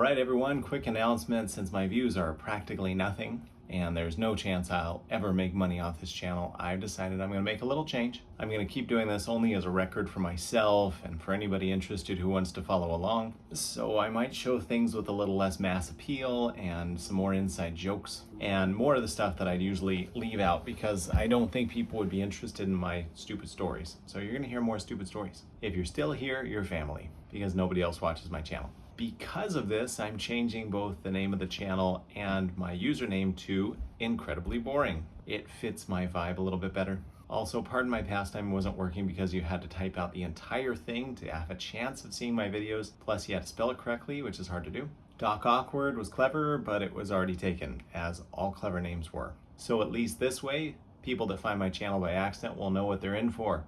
Alright everyone, quick announcement. Since my views are practically nothing and there's no chance I'll ever make money off this channel, I've decided I'm going to make a little change. I'm going to keep doing this only as a record for myself and for anybody interested who wants to follow along. So I might show things with a little less mass appeal and some more inside jokes and more of the stuff that I'd usually leave out because I don't think people would be interested in my stupid stories. So you're going to hear more stupid stories. If you're still here, you're family because nobody else watches my channel. Because of this, I'm changing both the name of the channel and my username to Incredibly Boring. It fits my vibe a little bit better. Also, pardon my pastime wasn't working because you had to type out the entire thing to have a chance of seeing my videos, plus you had to spell it correctly, which is hard to do. Doc Awkward was clever, but it was already taken, as all clever names were. So at least this way, people that find my channel by accident will know what they're in for.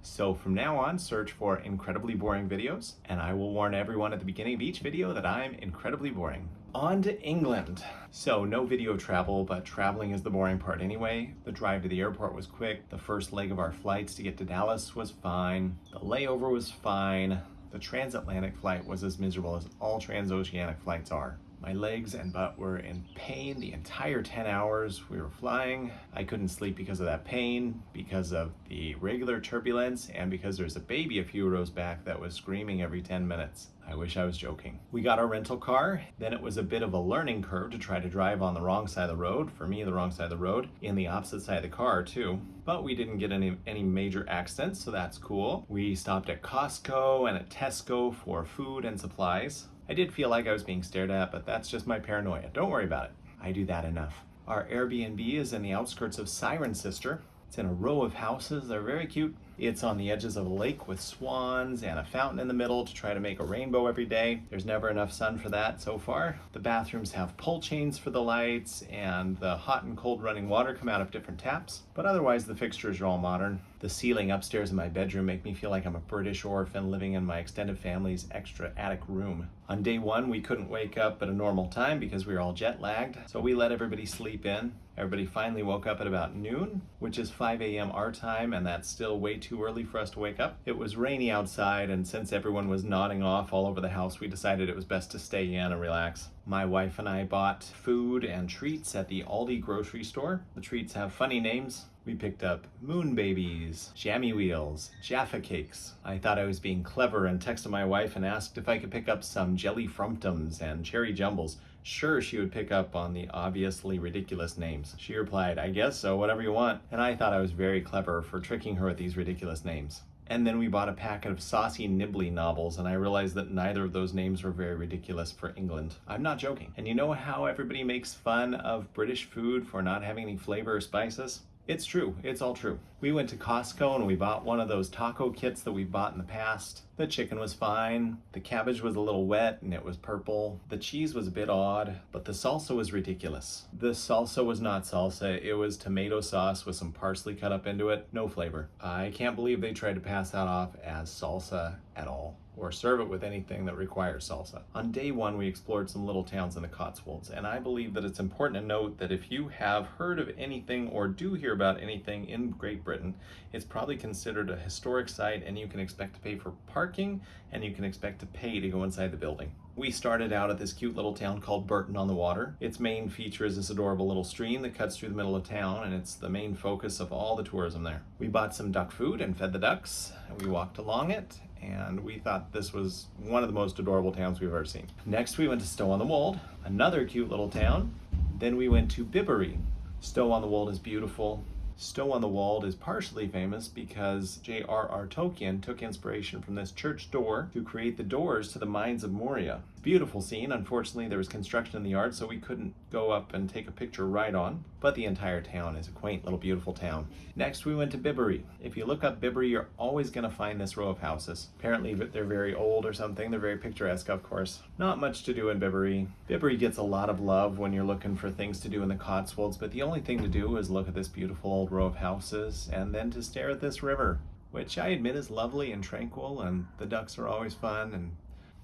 So from now on, search for Incredibly Boring Videos, and I will warn everyone at the beginning of each video that I'm incredibly boring. On to England. So no video travel, but traveling is the boring part anyway. The drive to the airport was quick. The first leg of our flights to get to Dallas was fine. The layover was fine. The transatlantic flight was as miserable as all transoceanic flights are. My legs and butt were in pain the entire 10 hours we were flying. I couldn't sleep because of that pain, because of the regular turbulence, and because there's a baby a few rows back that was screaming every 10 minutes. I wish I was joking. We got our rental car, then it was a bit of a learning curve to try to drive on the wrong side of the road, for me the wrong side of the road, in the opposite side of the car too. But we didn't get any major accidents, so that's cool. We stopped at Costco and at Tesco for food and supplies. I did feel like I was being stared at, but that's just my paranoia. Don't worry about it. I do that enough. Our Airbnb is in the outskirts of Cirencester. It's in a row of houses. They're very cute. It's on the edges of a lake with swans and a fountain in the middle to try to make a rainbow every day. There's never enough sun for that so far. The bathrooms have pull chains for the lights, and the hot and cold running water come out of different taps. But otherwise, the fixtures are all modern. The ceiling upstairs in my bedroom make me feel like I'm a British orphan living in my extended family's extra attic room. On day one, we couldn't wake up at a normal time because we were all jet lagged, so we let everybody sleep in. Everybody finally woke up at about noon, which is 5 a.m. our time, and that's still way too early for us to wake up. It was rainy outside, and since everyone was nodding off all over the house, we decided it was best to stay in and relax. My wife and I bought food and treats at the Aldi grocery store. The treats have funny names. We picked up moon babies, jammy wheels, Jaffa cakes. I thought I was being clever and texted my wife and asked if I could pick up some jelly frumptums and cherry jumbles. Sure, she would pick up on the obviously ridiculous names. She replied, "I guess so, whatever you want." And I thought I was very clever for tricking her with these ridiculous names. And then we bought a packet of saucy nibbly nobbles, and I realized that neither of those names were very ridiculous for England. I'm not joking. And you know how everybody makes fun of British food for not having any flavor or spices? It's true. It's all true. We went to Costco and we bought one of those taco kits that we've bought in the past. The chicken was fine. The cabbage was a little wet and it was purple. The cheese was a bit odd, but the salsa was ridiculous. The salsa was not salsa. It was tomato sauce with some parsley cut up into it. No flavor. I can't believe they tried to pass that off as salsa at all, or serve it with anything that requires salsa. On day one, we explored some little towns in the Cotswolds, and I believe that it's important to note that if you have heard of anything or do hear about anything in Great Britain, it's probably considered a historic site, and you can expect to pay for parking, and you can expect to pay to go inside the building. We started out at this cute little town called Burton-on-the-Water. Its main feature is this adorable little stream that cuts through the middle of town, and it's the main focus of all the tourism there. We bought some duck food and fed the ducks, and we walked along it, and we thought this was one of the most adorable towns we've ever seen. Next, we went to Stow-on-the-Wold, another cute little town. Then we went to Bibury. Stow-on-the-Wold is beautiful. Stow-on-the-Wold is partially famous because J.R.R. Tolkien took inspiration from this church door to create the doors to the Mines of Moria. Beautiful scene. Unfortunately, there was construction in the yard, so we couldn't go up and take a picture right on, but the entire town is a quaint little beautiful town. Next, we went to Bibury. If you look up Bibury, you're always going to find this row of houses. Apparently, they're very old or something. They're very picturesque, of course. Not much to do in Bibury. Bibury gets a lot of love when you're looking for things to do in the Cotswolds, but the only thing to do is look at this beautiful old row of houses and then to stare at this river, which I admit is lovely and tranquil, and the ducks are always fun,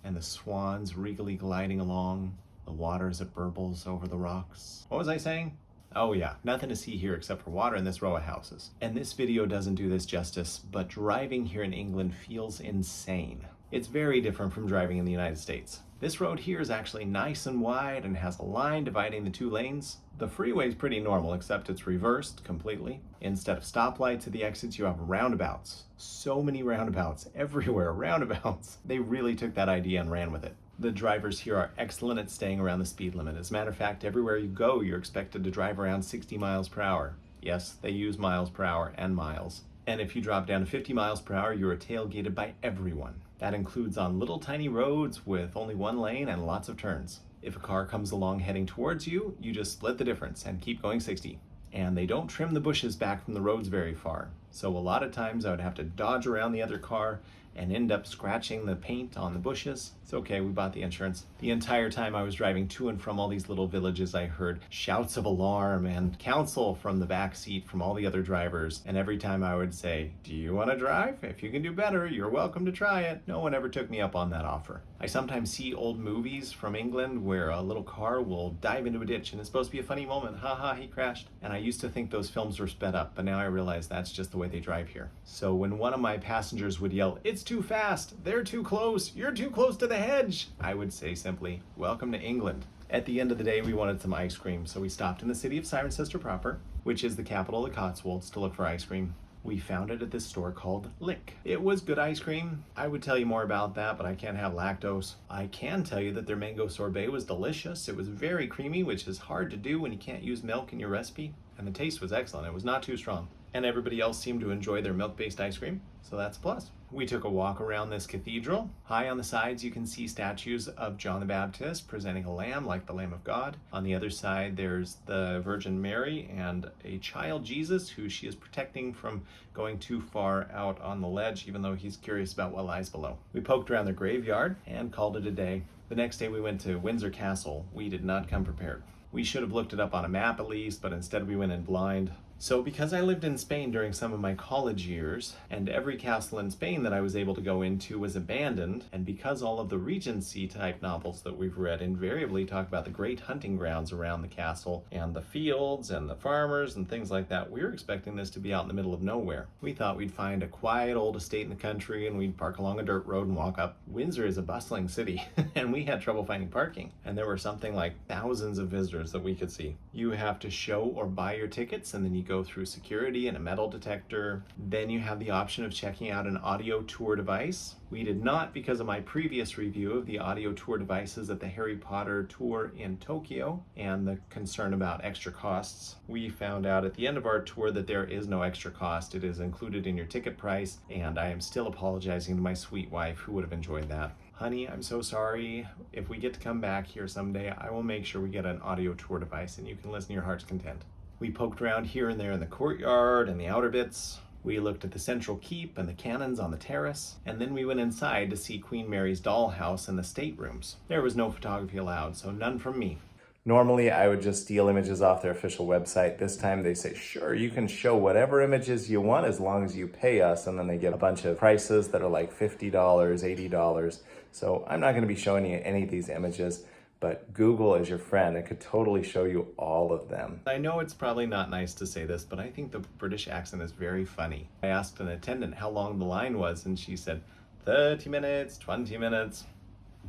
and the swans regally gliding along, the water as it burbles over the rocks. What was I saying? Oh yeah, nothing to see here except for water in this row of houses. And this video doesn't do this justice, but driving here in England feels insane. It's very different from driving in the United States. This road here is actually nice and wide and has a line dividing the 2 lanes. The freeway is pretty normal, except it's reversed completely. Instead of stoplights at the exits, you have roundabouts. So many roundabouts, everywhere, roundabouts. They really took that idea and ran with it. The drivers here are excellent at staying around the speed limit. As a matter of fact, everywhere you go, you're expected to drive around 60 miles per hour. Yes, they use miles per hour and miles. And if you drop down to 50 miles per hour, you're tailgated by everyone. That includes on little tiny roads with only 1 lane and lots of turns. If a car comes along heading towards you, you just split the difference and keep going 60. And they don't trim the bushes back from the roads very far. So a lot of times I would have to dodge around the other car and end up scratching the paint on the bushes. It's okay, we bought the insurance. The entire time I was driving to and from all these little villages, I heard shouts of alarm and counsel from the back seat from all the other drivers. And every time I would say, "Do you want to drive? If you can do better, you're welcome to try it." No one ever took me up on that offer. I sometimes see old movies from England where a little car will dive into a ditch and it's supposed to be a funny moment. Ha, he crashed. And I used to think those films were sped up, but now I realize that's just the way they drive here. So when one of my passengers would yell, "It's too fast, they're too close, you're too close to the hedge," I would say simply, "Welcome to England." At the end of the day, we wanted some ice cream, so we stopped in the city of Cirencester proper, which is the capital of the Cotswolds, to look for ice cream. We found it at this store called Lick. It was good ice cream. I would tell you more about that, but I can't have lactose. I can tell you that their mango sorbet was delicious. It was very creamy, which is hard to do when you can't use milk in your recipe. And the taste was excellent. It was not too strong. And everybody else seemed to enjoy their milk-based ice cream, so that's a plus. We took a walk around this cathedral. High on the sides, you can see statues of John the Baptist presenting a lamb like the Lamb of God. On the other side, there's the Virgin Mary and a child Jesus who she is protecting from going too far out on the ledge, even though he's curious about what lies below. We poked around the graveyard and called it a day. The next day we went to Windsor Castle. We did not come prepared. We should have looked it up on a map at least, but instead we went in blind. So because I lived in Spain during some of my college years, and every castle in Spain that I was able to go into was abandoned, and because all of the Regency type novels that we've read invariably talk about the great hunting grounds around the castle and the fields and the farmers and things like that, we were expecting this to be out in the middle of nowhere. We thought we'd find a quiet old estate in the country and we'd park along a dirt road and walk up. Windsor is a bustling city and we had trouble finding parking, and there were something like thousands of visitors that we could see. You have to show or buy your tickets, and then you go through security and a metal detector. Then you have the option of checking out an audio tour device. We did not because of my previous review of the audio tour devices at the Harry Potter tour in Tokyo and the concern about extra costs. We found out at the end of our tour that there is no extra cost. It is included in your ticket price, and I am still apologizing to my sweet wife who would have enjoyed that. Honey, I'm so sorry. If we get to come back here someday, I will make sure we get an audio tour device and you can listen to your heart's content. We poked around here and there in the courtyard and the outer bits. We looked at the central keep and the cannons on the terrace, and then we went inside to see Queen Mary's dollhouse and the staterooms. There was no photography allowed, so none from me. Normally, I would just steal images off their official website. This time they say, sure, you can show whatever images you want as long as you pay us, and then they give a bunch of prices that are like $50, $80. So I'm not going to be showing you any of these images, but Google is your friend. It could totally show you all of them. I know it's probably not nice to say this, but I think the British accent is very funny. I asked an attendant how long the line was, and she said 30 minutes, 20 minutes.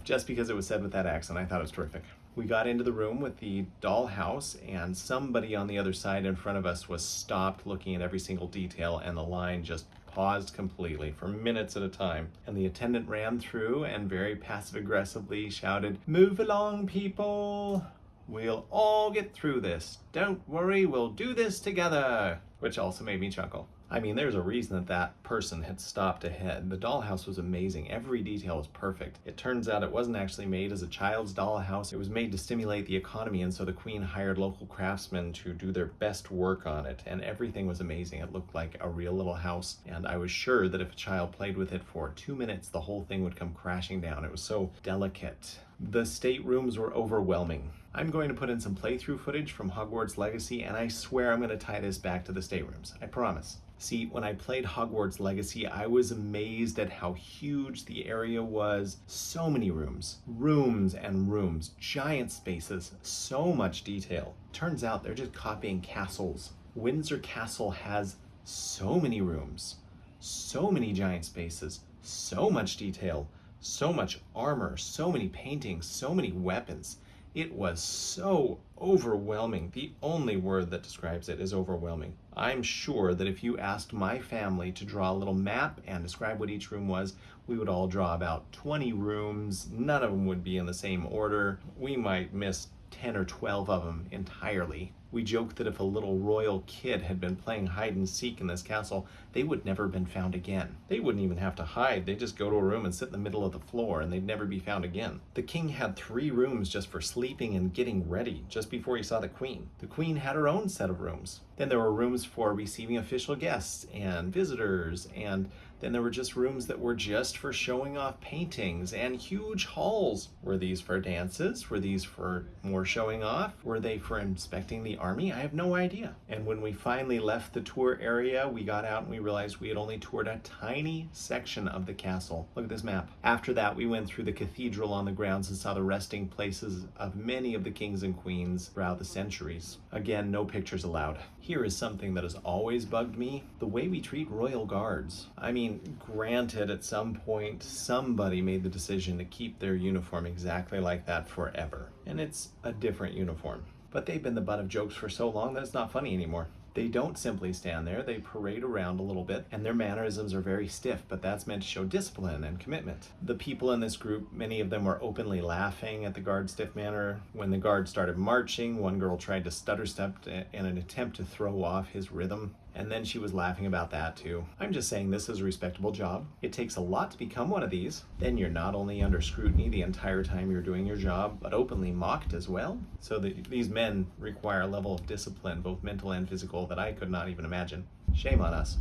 Just because it was said with that accent, I thought it was terrific. We got into the room with the dollhouse, and somebody on the other side in front of us was stopped looking at every single detail, and the line just paused completely for minutes at a time. And the attendant ran through and very passive-aggressively shouted, "Move along, people. We'll all get through this. Don't worry, we'll do this together," which also made me chuckle. I mean, there's a reason that that person had stopped ahead. The dollhouse was amazing. Every detail was perfect. It turns out it wasn't actually made as a child's dollhouse. It was made to stimulate the economy, and so the Queen hired local craftsmen to do their best work on it, and everything was amazing. It looked like a real little house, and I was sure that if a child played with it for 2 minutes, the whole thing would come crashing down. It was so delicate. The staterooms were overwhelming. I'm going to put in some playthrough footage from Hogwarts Legacy, and I swear I'm going to tie this back to the staterooms. I promise. See, when I played Hogwarts Legacy, I was amazed at how huge the area was. So many rooms. Rooms and rooms. Giant spaces. So much detail. Turns out they're just copying castles. Windsor Castle has so many rooms. So many giant spaces. So much detail. So much armor, so many paintings, so many weapons. It was so overwhelming. The only word that describes it is overwhelming. I'm sure that if you asked my family to draw a little map and describe what each room was, we would all draw about 20 rooms. None of them would be in the same order. We might miss 10 or 12 of them entirely. We joked that if a little royal kid had been playing hide and seek in this castle, they would never have been found again. They wouldn't even have to hide. They'd just go to a room and sit in the middle of the floor and they'd never be found again. The king had 3 rooms just for sleeping and getting ready just before he saw the queen. The queen had her own set of rooms. Then there were rooms for receiving official guests and visitors, and then there were just rooms that were just for showing off paintings and huge halls. Were these for dances? Were these for more showing off? Were they for inspecting the army? I have no idea. And when we finally left the tour area, we got out and we realized we had only toured a tiny section of the castle. Look at this map. After that, we went through the cathedral on the grounds and saw the resting places of many of the kings and queens throughout the centuries. Again, no pictures allowed. Here is something that has always bugged me: the way we treat royal guards. I mean, granted, at some point, somebody made the decision to keep their uniform exactly like that forever. And it's a different uniform. But they've been the butt of jokes for so long that it's not funny anymore. They don't simply stand there, they parade around a little bit, and their mannerisms are very stiff, but that's meant to show discipline and commitment. The people in this group, many of them were openly laughing at the guard's stiff manner. When the guard started marching, one girl tried to stutter step in an attempt to throw off his rhythm, and then she was laughing about that too. I'm just saying this is a respectable job. It takes a lot to become one of these. Then you're not only under scrutiny the entire time you're doing your job, but openly mocked as well. So these men require a level of discipline, both mental and physical, that I could not even imagine. Shame on us.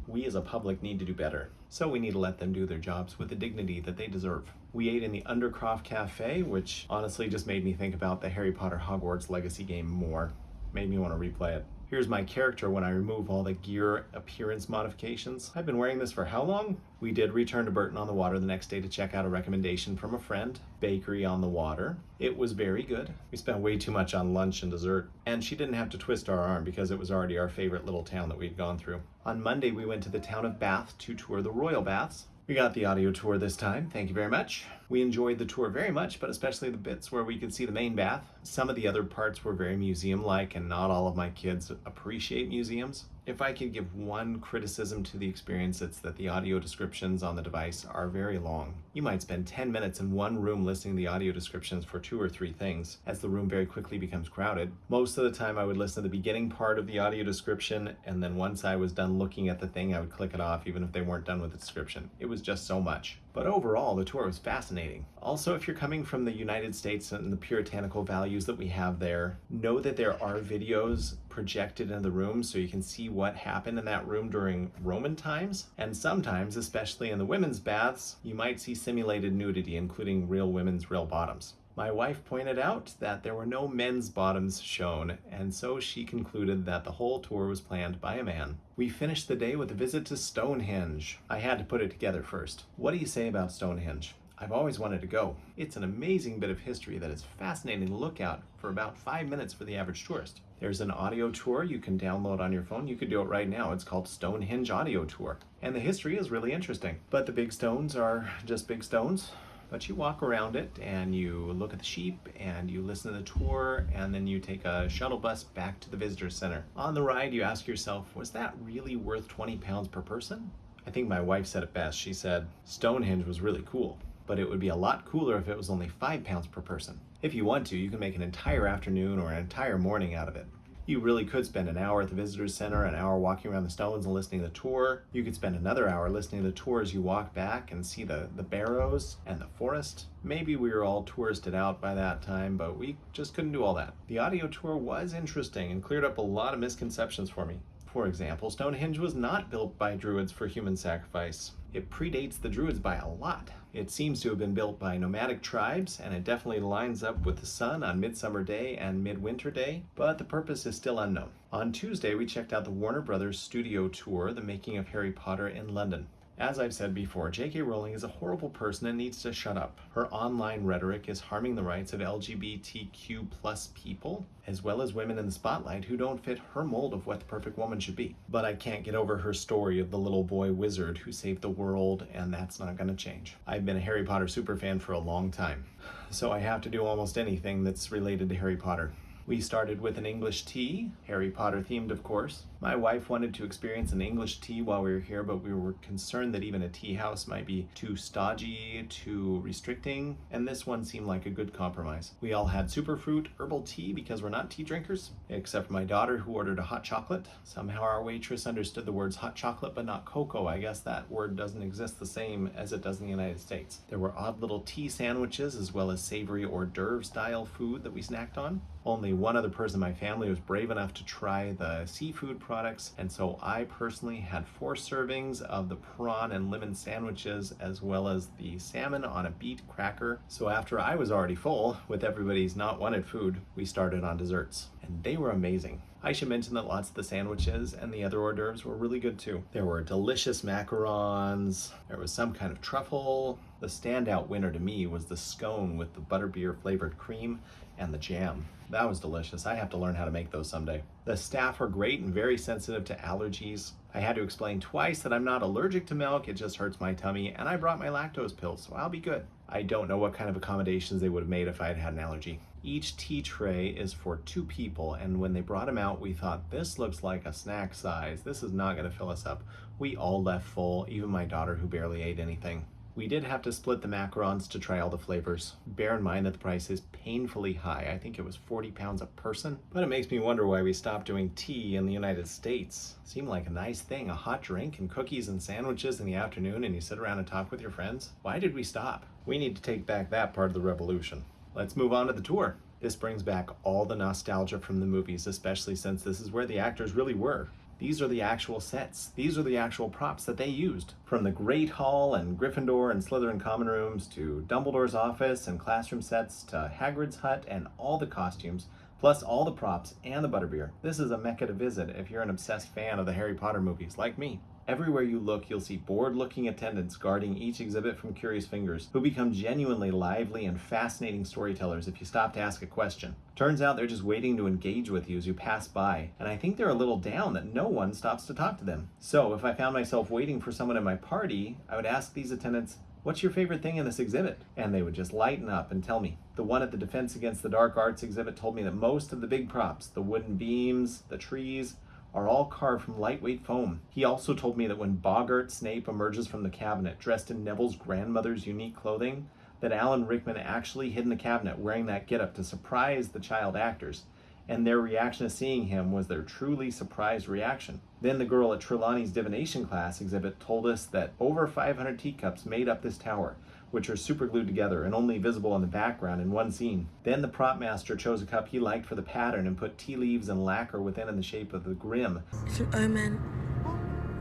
We as a public need to do better. So we need to let them do their jobs with the dignity that they deserve. We ate in the Undercroft Cafe, which honestly just made me think about the Harry Potter Hogwarts Legacy game more. Made me want to replay it. Here's my character when I remove all the gear appearance modifications. I've been wearing this for how long? We did return to Burton on the Water the next day to check out a recommendation from a friend, Bakery on the Water. It was very good. We spent way too much on lunch and dessert, and she didn't have to twist our arm because it was already our favorite little town that we'd gone through. On Monday, we went to the town of Bath to tour the royal baths. We got the audio tour this time, thank you very much. We enjoyed the tour very much, but especially the bits where we could see the main bath. Some of the other parts were very museum-like, and not all of my kids appreciate museums. If I could give one criticism to the experience, it's that the audio descriptions on the device are very long. You might spend 10 minutes in one room listening to the audio descriptions for 2 or 3 things, as the room very quickly becomes crowded. Most of the time I would listen to the beginning part of the audio description, and then once I was done looking at the thing, I would click it off even if they weren't done with the description. It was just so much. But overall, the tour was fascinating. Also, if you're coming from the United States and the puritanical values that we have there, know that there are videos projected in the room so you can see what happened in that room during Roman times. And sometimes, especially in the women's baths, you might see simulated nudity, including real women's real bottoms. My wife pointed out that there were no men's bottoms shown, and so she concluded that the whole tour was planned by a man. We finished the day with a visit to Stonehenge. I had to put it together first. What do you say about Stonehenge? I've always wanted to go. It's an amazing bit of history that is fascinating to look at for about 5 minutes for the average tourist. There's an audio tour you can download on your phone. You could do it right now. It's called Stonehenge Audio Tour. And the history is really interesting. But the big stones are just big stones. But you walk around it and you look at the sheep and you listen to the tour, and then you take a shuttle bus back to the visitor center. On the ride, you ask yourself, was that really worth 20 pounds per person? I think my wife said it best. She said, Stonehenge was really cool, but it would be a lot cooler if it was only 5 pounds per person. If you want to, you can make an entire afternoon or an entire morning out of it. You really could spend an hour at the visitor center, an hour walking around the stones and listening to the tour. You could spend another hour listening to the tour as you walk back and see the barrows and the forest. Maybe we were all touristed out by that time, but we just couldn't do all that. The audio tour was interesting and cleared up a lot of misconceptions for me. For example, Stonehenge was not built by Druids for human sacrifice. It predates the Druids by a lot. It seems to have been built by nomadic tribes, and it definitely lines up with the sun on Midsummer Day and Midwinter Day, but the purpose is still unknown. On Tuesday, we checked out the Warner Brothers studio tour, The Making of Harry Potter in London. As I've said before, J.K. Rowling is a horrible person and needs to shut up. Her online rhetoric is harming the rights of LGBTQ plus people, as well as women in the spotlight who don't fit her mold of what the perfect woman should be. But I can't get over her story of the little boy wizard who saved the world, and that's not going to change. I've been a Harry Potter superfan for a long time, so I have to do almost anything that's related to Harry Potter. We started with an English tea, Harry Potter themed of course. My wife wanted to experience an English tea while we were here, but we were concerned that even a tea house might be too stodgy, too restricting, and this one seemed like a good compromise. We all had superfruit herbal tea because we're not tea drinkers, except for my daughter who ordered a hot chocolate. Somehow our waitress understood the words hot chocolate but not cocoa. I guess that word doesn't exist the same as it does in the United States. There were odd little tea sandwiches as well as savory hors d'oeuvre style food that we snacked on. Only one other person in my family was brave enough to try the seafood products, and so I personally had 4 servings of the prawn and lemon sandwiches as well as the salmon on a beet cracker. So after I was already full with everybody's not wanted food, we started on desserts, and they were amazing. I should mention that lots of the sandwiches and the other hors d'oeuvres were really good too. There were delicious macarons, there was some kind of truffle. The standout winner to me was the scone with the butterbeer flavored cream and the jam. That was delicious. I have to learn how to make those someday. The staff are great and very sensitive to allergies. I had to explain twice that I'm not allergic to milk, it just hurts my tummy, and I brought my lactose pills, so I'll be good. I don't know what kind of accommodations they would have made if I had had an allergy. Each tea tray is for 2 people, and when they brought them out, we thought, this looks like a snack size. This is not going to fill us up. We all left full, even my daughter who barely ate anything. We did have to split the macarons to try all the flavors. Bear in mind that the price is painfully high. I think it was 40 pounds a person. But it makes me wonder why we stopped doing tea in the United States. Seemed like a nice thing, a hot drink and cookies and sandwiches in the afternoon, and you sit around and talk with your friends. Why did we stop? We need to take back that part of the revolution. Let's move on to the tour. This brings back all the nostalgia from the movies, especially since this is where the actors really were. These are the actual sets. These are the actual props that they used. From the Great Hall and Gryffindor and Slytherin common rooms to Dumbledore's office and classroom sets to Hagrid's hut and all the costumes, plus all the props and the butterbeer. This is a mecca to visit if you're an obsessed fan of the Harry Potter movies like me. Everywhere you look, you'll see bored-looking attendants guarding each exhibit from curious fingers, who become genuinely lively and fascinating storytellers if you stop to ask a question. Turns out they're just waiting to engage with you as you pass by, and I think they're a little down that no one stops to talk to them. So if I found myself waiting for someone at my party, I would ask these attendants, "What's your favorite thing in this exhibit?" And they would just lighten up and tell me. The one at the Defense Against the Dark Arts exhibit told me that most of the big props, the wooden beams, the trees, are all carved from lightweight foam. He also told me that when Boggart Snape emerges from the cabinet dressed in Neville's grandmother's unique clothing, that Alan Rickman actually hid in the cabinet wearing that getup to surprise the child actors, and their reaction to seeing him was their truly surprised reaction. Then the girl at Trelawney's divination class exhibit told us that over 500 teacups made up this tower, which are superglued together and only visible in the background in one scene. Then the prop master chose a cup he liked for the pattern and put tea leaves and lacquer within in the shape of the grim. It's an omen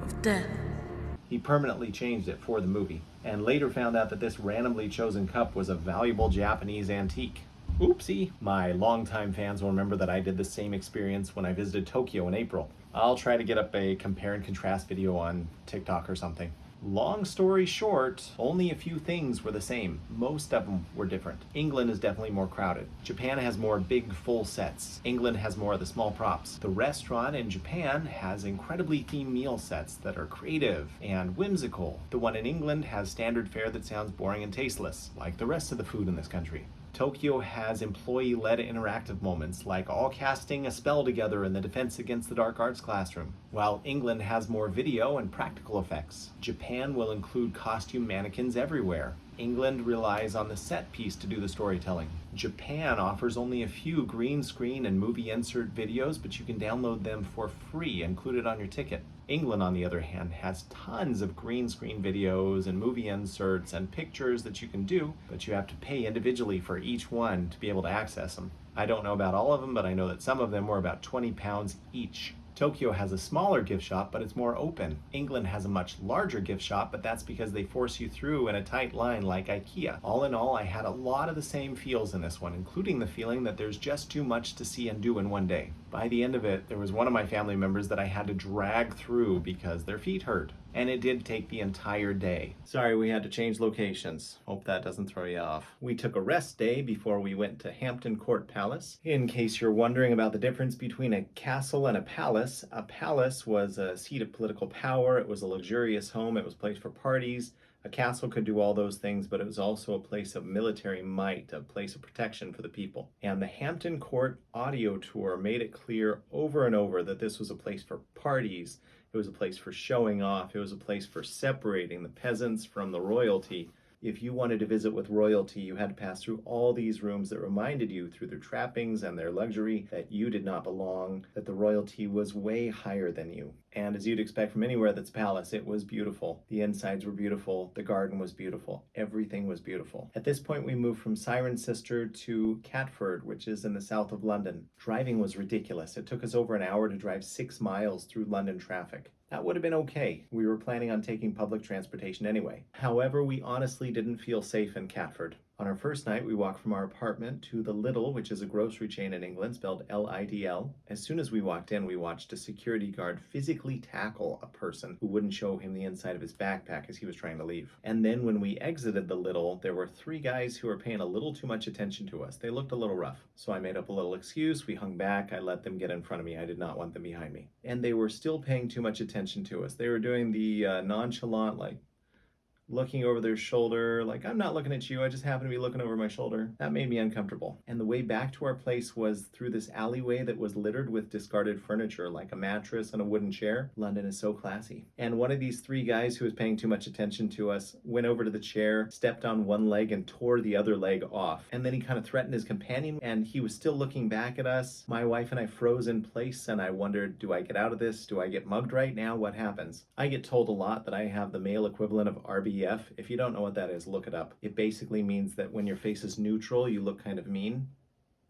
of death. He permanently changed it for the movie, and later found out that this randomly chosen cup was a valuable Japanese antique. Oopsie! My longtime fans will remember that I did the same experience when I visited Tokyo in April. I'll try to get up a compare and contrast video on TikTok or something. Long story short, only a few things were the same. Most of them were different. England is definitely more crowded. Japan has more big full sets. England has more of the small props. The restaurant in Japan has incredibly themed meal sets that are creative and whimsical. The one in England has standard fare that sounds boring and tasteless, like the rest of the food in this country. Tokyo has employee-led interactive moments, like all casting a spell together in the Defense Against the Dark Arts classroom, while England has more video and practical effects. Japan will include costume mannequins everywhere. England relies on the set piece to do the storytelling. Japan offers only a few green screen and movie insert videos, but you can download them for free, included on your ticket. England, on the other hand, has tons of green screen videos and movie inserts and pictures that you can do, but you have to pay individually for each one to be able to access them. I don't know about all of them, but I know that some of them were about 20 pounds each. Tokyo has a smaller gift shop, but it's more open. England has a much larger gift shop, but that's because they force you through in a tight line like IKEA. All in all, I had a lot of the same feels in this one, including the feeling that there's just too much to see and do in one day. By the end of it, there was one of my family members that I had to drag through because their feet hurt. And it did take the entire day. Sorry we had to change locations. Hope that doesn't throw you off. We took a rest day before we went to Hampton Court Palace. In case you're wondering about the difference between a castle and a palace was a seat of political power. It was a luxurious home. It was a place for parties. A castle could do all those things, but it was also a place of military might, a place of protection for the people. And the Hampton Court audio tour made it clear over and over that this was a place for parties. It was a place for showing off. It was a place for separating the peasants from the royalty. If you wanted to visit with royalty, you had to pass through all these rooms that reminded you, through their trappings and their luxury, that you did not belong, that the royalty was way higher than you. And as you'd expect from anywhere that's a palace, it was beautiful. The insides were beautiful. The garden was beautiful. Everything was beautiful. At this point, we moved from Cirencester to Catford, which is in the south of London. Driving was ridiculous. It took us over an hour to drive 6 miles through London traffic. That would have been okay. We were planning on taking public transportation anyway. However, we honestly didn't feel safe in Catford. On our first night, we walked from our apartment to the Lidl, which is a grocery chain in England, spelled Lidl. As soon as we walked in, we watched a security guard physically tackle a person who wouldn't show him the inside of his backpack as he was trying to leave. And then when we exited the Lidl, there were 3 guys who were paying a little too much attention to us. They looked a little rough. So I made up a little excuse. We hung back. I let them get in front of me. I did not want them behind me. And they were still paying too much attention to us. They were doing the nonchalant, looking over their shoulder, like, I'm not looking at you, I just happen to be looking over my shoulder. That made me uncomfortable. And the way back to our place was through this alleyway that was littered with discarded furniture, like a mattress and a wooden chair. London is so classy. And one of these 3 guys who was paying too much attention to us went over to the chair, stepped on one leg and tore the other leg off. And then he kind of threatened his companion, and he was still looking back at us. My wife and I froze in place, and I wondered, do I get out of this? Do I get mugged right now? What happens? I get told a lot that I have the male equivalent of RBF. If you don't know what that is, look it up. It basically means that when your face is neutral, you look kind of mean.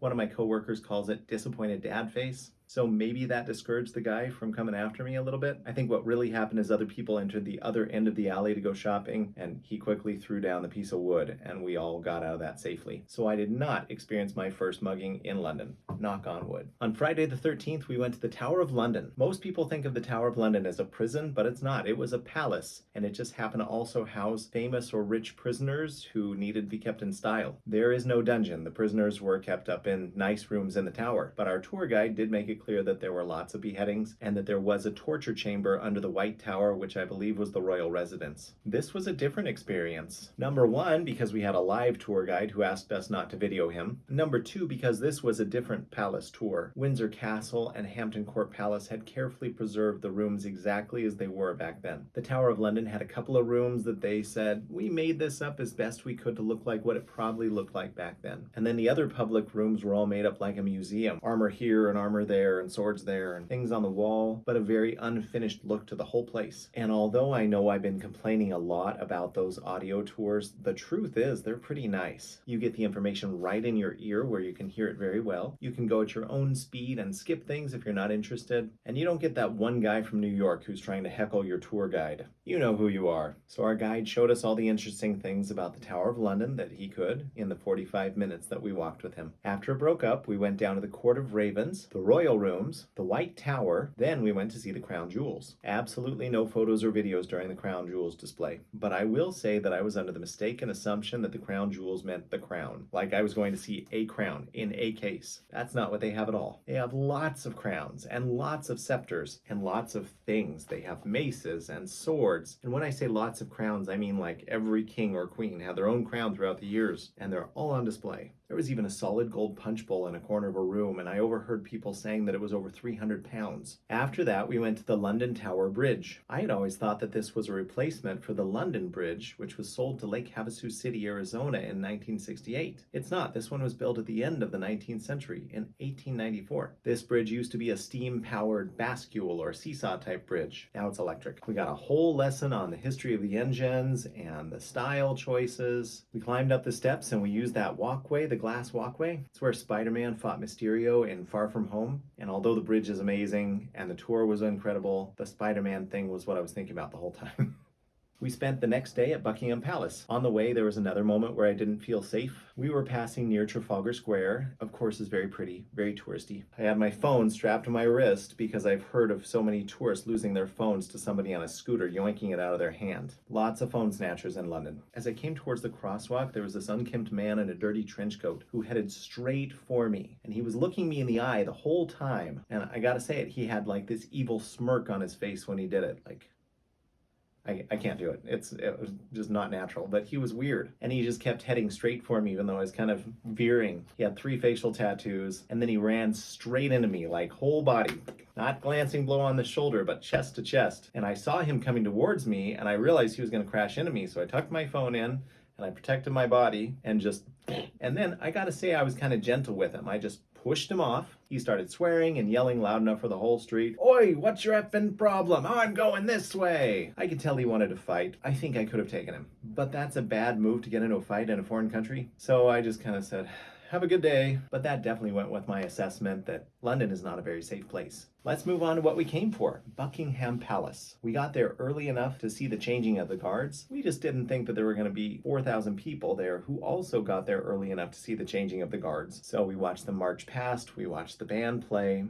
One of my coworkers calls it disappointed dad face. So maybe that discouraged the guy from coming after me a little bit. I think what really happened is other people entered the other end of the alley to go shopping, and he quickly threw down the piece of wood, and we all got out of that safely. So I did not experience my first mugging in London. Knock on wood. On Friday the 13th, we went to the Tower of London. Most people think of the Tower of London as a prison, but it's not. It was a palace, and it just happened to also house famous or rich prisoners who needed to be kept in style. There is no dungeon. The prisoners were kept up in nice rooms in the tower, but our tour guide did make it clear that there were lots of beheadings and that there was a torture chamber under the White Tower, which I believe was the royal residence. This was a different experience. Number 1, because we had a live tour guide who asked us not to video him. Number 2, because this was a different palace tour. Windsor Castle and Hampton Court Palace had carefully preserved the rooms exactly as they were back then. The Tower of London had a couple of rooms that they said, we made this up as best we could to look like what it probably looked like back then. And then the other public rooms were all made up like a museum. Armor here and armor there and swords there and things on the wall, but a very unfinished look to the whole place. And although I know I've been complaining a lot about those audio tours, the truth is they're pretty nice. You get the information right in your ear where you can hear it very well. You can go at your own speed and skip things if you're not interested. And you don't get that one guy from New York who's trying to heckle your tour guide. You know who you are. So our guide showed us all the interesting things about the Tower of London that he could in the 45 minutes that we walked with him. After it broke up, we went down to the Court of Ravens, the Royal Rooms, the White Tower, then we went to see the Crown Jewels. Absolutely no photos or videos during the Crown Jewels display, but I will say that I was under the mistaken assumption that the Crown Jewels meant the crown, like I was going to see a crown in a case. That's not what they have at all. They have lots of crowns and lots of scepters and lots of things. They have maces and swords, and when I say lots of crowns, I mean like every king or queen had their own crown throughout the years, and they're all on display. There was even a solid gold punch bowl in a corner of a room, and I overheard people saying that it was over 300 pounds. After that, we went to the London Tower Bridge. I had always thought that this was a replacement for the London Bridge, which was sold to Lake Havasu City, Arizona in 1968. It's not. This one was built at the end of the 19th century in 1894. This bridge used to be a steam-powered bascule or seesaw-type bridge. Now it's electric. We got a whole lesson on the history of the engines and the style choices. We climbed up the steps and we used that walkway, the glass walkway. It's where Spider-Man fought Mysterio in Far From Home. And although the bridge is amazing and the tour was incredible, the Spider-Man thing was what I was thinking about the whole time. We spent the next day at Buckingham Palace. On the way, there was another moment where I didn't feel safe. We were passing near Trafalgar Square. Of course, it's very pretty, very touristy. I had my phone strapped to my wrist because I've heard of so many tourists losing their phones to somebody on a scooter yoinking it out of their hand. Lots of phone snatchers in London. As I came towards the crosswalk, there was this unkempt man in a dirty trench coat who headed straight for me. And he was looking me in the eye the whole time. And I gotta say it, he had like this evil smirk on his face when he did it. Like, I can't do it. It was just not natural, but he was weird. And he just kept heading straight for me, even though I was kind of veering. He had 3 facial tattoos, and then he ran straight into me, like whole body. Not glancing blow on the shoulder, but chest to chest. And I saw him coming towards me, and I realized he was going to crash into me, so I tucked my phone in, and I protected my body, and then I gotta say I was kind of gentle with him. I just pushed him off. He started swearing and yelling loud enough for the whole street. Oi, what's your effing problem? I'm going this way. I could tell he wanted to fight. I think I could have taken him. But that's a bad move to get into a fight in a foreign country. So I just kind of said, have a good day. But that definitely went with my assessment that London is not a very safe place. Let's move on to what we came for, Buckingham Palace. We got there early enough to see the changing of the guards. We just didn't think that there were going to be 4,000 people there who also got there early enough to see the changing of the guards. So we watched them march past, we watched the band play.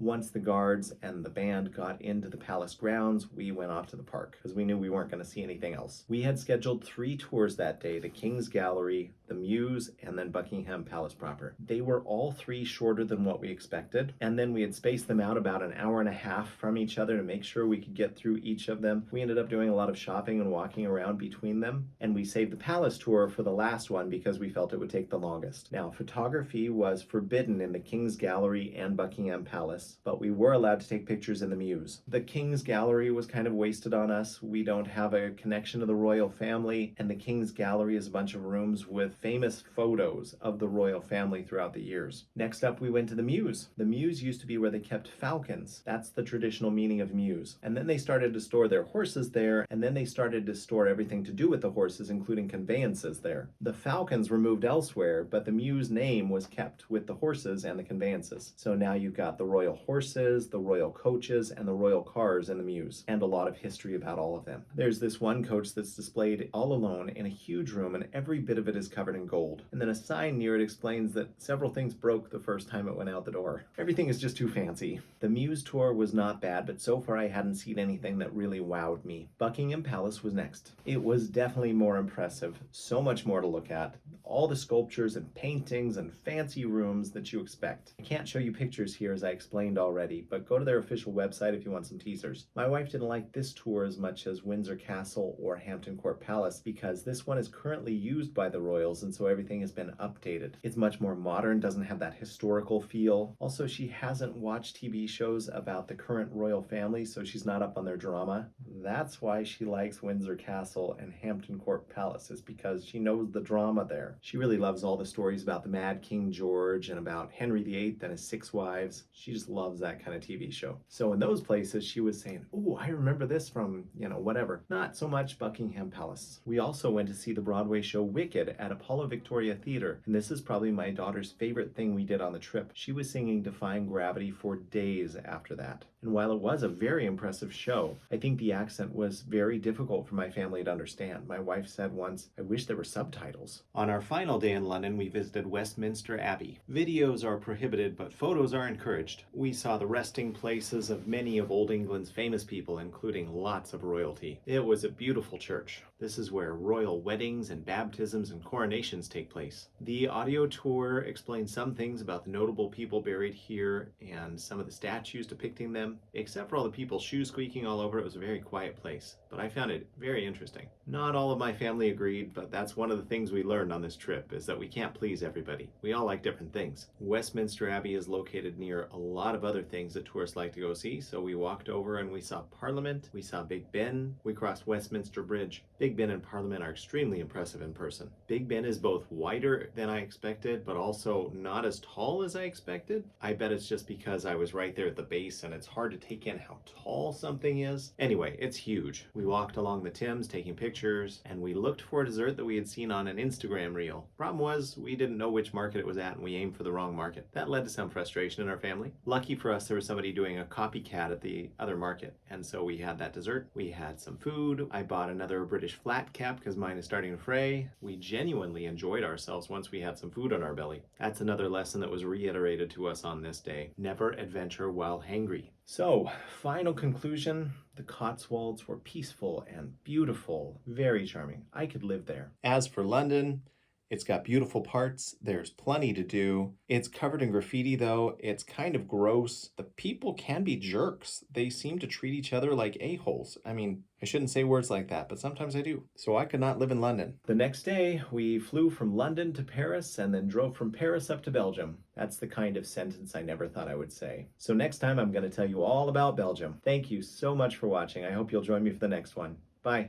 Once the guards and the band got into the palace grounds, we went off to the park because we knew we weren't going to see anything else. We had scheduled 3 tours that day, the King's Gallery, the Mews, and then Buckingham Palace proper. They were all 3 shorter than what we expected, and then we had spaced them out about an hour and a half from each other to make sure we could get through each of them. We ended up doing a lot of shopping and walking around between them, and we saved the palace tour for the last one because we felt it would take the longest. Now, photography was forbidden in the King's Gallery and Buckingham Palace, but we were allowed to take pictures in the Mews. The King's Gallery was kind of wasted on us. We don't have a connection to the royal family, and the King's Gallery is a bunch of rooms with famous photos of the royal family throughout the years. Next up, we went to the Mews. The Mews used to be where they kept falcons. That's the traditional meaning of Mews. And then they started to store their horses there, and then they started to store everything to do with the horses, including conveyances there. The falcons were moved elsewhere, but the Mews name was kept with the horses and the conveyances. So now you've got the royal horses, the royal coaches, and the royal cars in the Mews, and a lot of history about all of them. There's this one coach that's displayed all alone in a huge room, and every bit of it is covered in gold. And then a sign near it explains that several things broke the first time it went out the door. Everything is just too fancy. The Mews tour was not bad, but so far I hadn't seen anything that really wowed me. Buckingham Palace was next. It was definitely more impressive. So much more to look at. All the sculptures and paintings and fancy rooms that you expect. I can't show you pictures here as I explained already, but go to their official website if you want some teasers. My wife didn't like this tour as much as Windsor Castle or Hampton Court Palace because this one is currently used by the royals, and so everything has been updated. It's much more modern, doesn't have that historical feel. Also, she hasn't watched TV shows about the current royal family, so she's not up on their drama. That's why she likes Windsor Castle and Hampton Court Palace, is because she knows the drama there. She really loves all the stories about the Mad King George and about Henry VIII and his 6 wives. She just loves that kind of TV show. So in those places, she was saying, "Ooh, I remember this from, whatever." Not so much Buckingham Palace. We also went to see the Broadway show Wicked at Apollo Victoria Theater, and this is probably my daughter's favorite thing we did on the trip. She was singing Defying Gravity for days after that. And while it was a very impressive show, I think the accent was very difficult for my family to understand. My wife said once, "I wish there were subtitles." On our final day in London, we visited Westminster Abbey. Videos are prohibited, but photos are encouraged. We saw the resting places of many of Old England's famous people, including lots of royalty. It was a beautiful church. This is where royal weddings and baptisms and coronations take place. The audio tour explains some things about the notable people buried here and some of the statues depicting them. Except for all the people shoe squeaking all over, it was a very quiet place, but I found it very interesting. Not all of my family agreed, but that's one of the things we learned on this trip, is that we can't please everybody. We all like different things. Westminster Abbey is located near a lot of other things that tourists like to go see, so we walked over and we saw Parliament, we saw Big Ben, we crossed Westminster Bridge. Big Big Ben and Parliament are extremely impressive in person. Big Ben is both wider than I expected, but also not as tall as I expected. I bet it's just because I was right there at the base and it's hard to take in how tall something is. Anyway, it's huge. We walked along the Thames taking pictures, and we looked for a dessert that we had seen on an Instagram reel. Problem was, we didn't know which market it was at and we aimed for the wrong market. That led to some frustration in our family. Lucky for us, there was somebody doing a copycat at the other market, and so we had that dessert. We had some food. I bought another British flat cap because mine is starting to fray. We genuinely enjoyed ourselves once we had some food on our belly. That's another lesson that was reiterated to us on this day. Never adventure while hangry. So, final conclusion, the Cotswolds were peaceful and beautiful, very charming. I could live there. As for London, it's got beautiful parts. There's plenty to do. It's covered in graffiti, though. It's kind of gross. The people can be jerks. They seem to treat each other like a-holes. I mean, I shouldn't say words like that, but sometimes I do. So I could not live in London. The next day, we flew from London to Paris and then drove from Paris up to Belgium. That's the kind of sentence I never thought I would say. So next time, I'm going to tell you all about Belgium. Thank you so much for watching. I hope you'll join me for the next one. Bye.